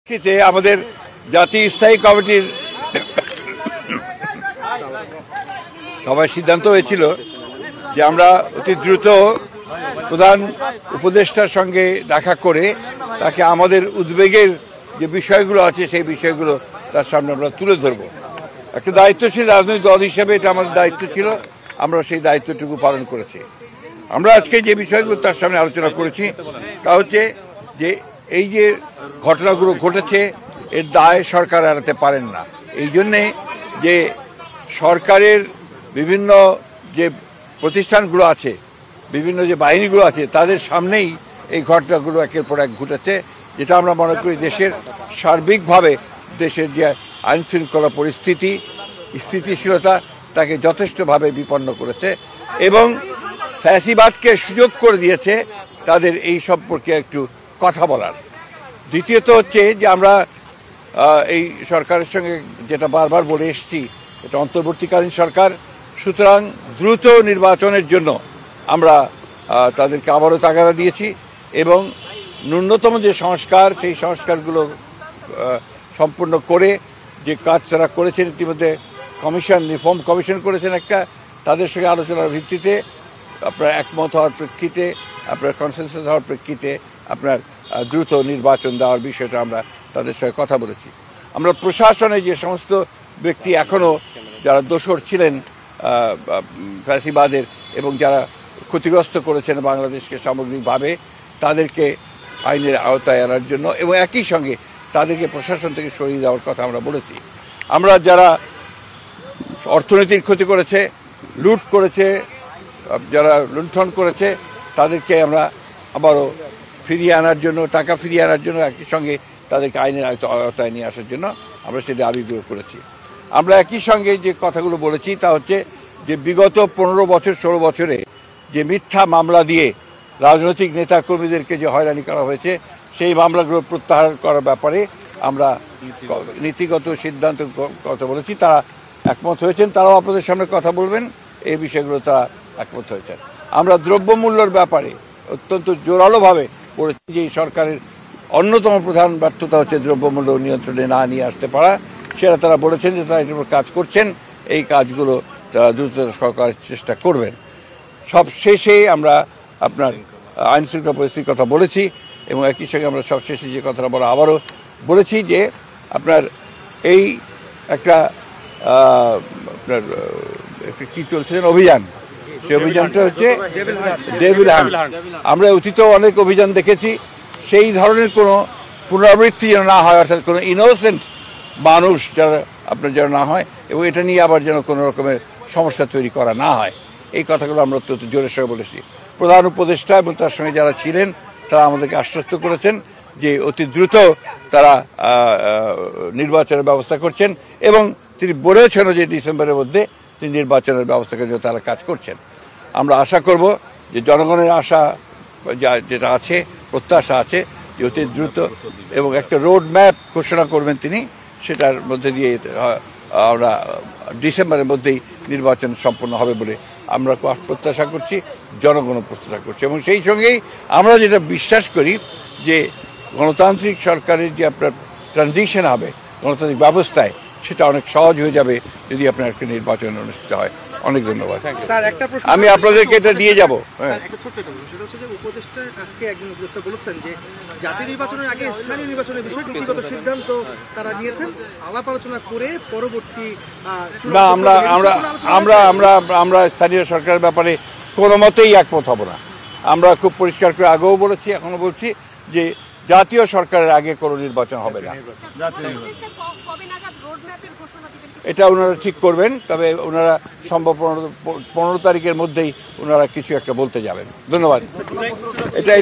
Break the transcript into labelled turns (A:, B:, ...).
A: প্রেক্ষিতে আমাদের জাতীয় স্থায়ী কমিটির সবাই সিদ্ধান্ত হয়েছিল যে আমরা অতি দ্রুত প্রধান উপদেষ্টার সঙ্গে দেখা করে তাকে আমাদের উদ্বেগের যে বিষয়গুলো আছে সেই বিষয়গুলো তার সামনে আমরা তুলে ধরব। একটা দায়িত্বশীল রাজনৈতিক দল হিসেবে এটা আমাদের দায়িত্ব ছিল, আমরা সেই দায়িত্বটুকু পালন করেছি। আমরা আজকে যে বিষয়গুলো তার সামনে আলোচনা করেছি তা হচ্ছে যে এই যে ঘটনাগুলো ঘটেছে এর দায় সরকার এড়াতে পারেন না। এই জন্যে যে সরকারের বিভিন্ন যে প্রতিষ্ঠানগুলো আছে, বিভিন্ন যে বাহিনীগুলো আছে, তাদের সামনেই এই ঘটনাগুলো একের পর এক ঘটেছে, যেটা আমরা মনে করি দেশের সার্বিকভাবে দেশের যে আইনশৃঙ্খলা পরিস্থিতি, স্থিতিশীলতা তাকে যথেষ্টভাবে বিপন্ন করেছে এবং ফ্যাসিবাদকে সুযোগ করে দিয়েছে তাদের এই সম্পর্কে একটু কথা বলার। দ্বিতীয়ত হচ্ছে যে আমরা এই সরকারের সঙ্গে যেটা বারবার বলে এসেছি, এটা অন্তর্বর্তীকালীন সরকার, সুতরাং দ্রুত নির্বাচনের জন্য আমরা তাদেরকে আবারও তাগাদা দিয়েছি এবং ন্যূনতম যে সংস্কার সেই সংস্কারগুলো সম্পূর্ণ করে যে কাজ তারা করেছেন, ইতিমধ্যে কমিশন, রিফর্ম কমিশন করেছেন একটা, তাদের সঙ্গে আলোচনার ভিত্তিতে আপনার একমত হওয়ার প্রেক্ষিতে, আপনার কনসেনসাস হওয়ার প্রেক্ষিতে আপনার দ্রুত নির্বাচন দেওয়ার বিষয়টা আমরা তাদের সঙ্গে কথা বলেছি। আমরা প্রশাসনে যে সমস্ত ব্যক্তি এখনও যারা দোষর ছিলেন ফ্যাসিবাদের এবং যারা ক্ষতিগ্রস্ত করেছেন বাংলাদেশকে সামগ্রিকভাবে, তাদেরকে আইনের আওতায় আনার জন্য এবং একই সঙ্গে তাদেরকে প্রশাসন থেকে সরিয়ে দেওয়ার কথা আমরা বলেছি। আমরা যারা অর্থনীতির ক্ষতি করেছে, লুট করেছে, যারা লুণ্ঠন করেছে, তাদেরকে আমরা আবারও ফিরিয়ে আনার জন্য, টাকা ফিরিয়ে আনার জন্য, একই সঙ্গে তাদেরকে আইনের আওতায় নিয়ে আসার জন্য আমরা সেটা দাবিগুলো করেছি। আমরা একই সঙ্গে যে কথাগুলো বলেছি তা হচ্ছে যে বিগত 15 বছর 16 বছরে যে মিথ্যা মামলা দিয়ে রাজনৈতিক নেতা কর্মীদেরকে যে হয়রানি করা হয়েছে, সেই মামলাগুলো প্রত্যাহার করার ব্যাপারে আমরা নীতিগত সিদ্ধান্ত কথা বলেছি। তারা একমত হয়েছেন, তারাও আপনাদের সামনে কথা বলবেন, এই বিষয়গুলো তারা একমত হয়েছেন। আমরা দ্রব্যমূল্যের ব্যাপারে অত্যন্ত জোরালোভাবে বলেছি যে এই সরকারের অন্যতম প্রধান ব্যর্থতা হচ্ছে দ্রব্যমূল্য নিয়ন্ত্রণে না নিয়ে আসতে পারা। সেটা তারা বলেছেন যে তারা এটার উপর কাজ করছেন, এই কাজগুলো তারা দ্রুত সরকারের চেষ্টা করবেন। সব শেষে আমরা আপনার আইনশৃঙ্খলা পরিস্থিতির কথা বলেছি এবং একই সঙ্গে আমরা সব শেষে যে কথাটা বলা আবারও বলেছি যে আপনার এই একটা আপনার কী চলছে অভিযান, সেই অভিযানটা হচ্ছে ডেভিল হান্ট। আমরা অতীতেও অনেক অভিযান দেখেছি, সেই ধরনের কোনো পুনরাবৃত্তি যেন না হয়, অর্থাৎ কোনো ইনোসেন্ট মানুষ যারা আপনার যেন না হয় এবং এটা নিয়ে আবার যেন কোনো রকমের সমস্যা তৈরি করা না হয়, এই কথাগুলো আমরা অত্যন্ত জোরের সঙ্গে বলেছি। প্রধান উপদেষ্টা এবং তার সঙ্গে যারা ছিলেন তারা আমাদেরকে আশ্বস্ত করেছেন যে অতি দ্রুত তারা নির্বাচনের ব্যবস্থা করছেন এবং তিনি বলেছেনও যে ডিসেম্বরের মধ্যে তিনি নির্বাচনের ব্যবস্থা করে তারা কাজ করছেন। আমরা আশা করব যে জনগণের আশা যেটা আছে, প্রত্যাশা আছে যে অতি দ্রুত এবং একটা রোড ম্যাপ ঘোষণা করবেন তিনি, সেটার মধ্যে দিয়ে আমরা ডিসেম্বরের মধ্যেই নির্বাচন সম্পন্ন হবে বলে আমরা প্রত্যাশা করছি, জনগণও প্রত্যাশা করছে। এবং সেই সঙ্গেই আমরা যেটা বিশ্বাস করি যে গণতান্ত্রিক সরকারের যে আপনার ট্রানজিশন হবে গণতান্ত্রিক ব্যবস্থায়, সেটা অনেক সহজ হয়ে যাবে যদি আপনার একটা নির্বাচন অনুষ্ঠিত হয়। অনেক ধন্যবাদ। আমি আপনাদেরকে এটা দিয়ে যাব।
B: আজকে একজন উপদেষ্টা বলেছেন যে জাতীয় নির্বাচনের আগে স্থানীয় নির্বাচনের বিষয়ে নীতিগত সিদ্ধান্ত তারা নিয়েছেন, আলাপ আলোচনা করে পরবর্তী
A: না আমরা স্থানীয় সরকারের ব্যাপারে কোনো মতেই একমত হব না। আমরা খুব পরিষ্কার করে আগেও বলেছি, এখনো বলছি যে জাতীয় সরকারের আগে কোনো নির্বাচন হবে না। এটা ওনারা ঠিক করবেন, তবে ওনারা সম্ভব 15 তারিখের মধ্যেই ওনারা কিছু একটা বলতে যাবেন। ধন্যবাদ। এটা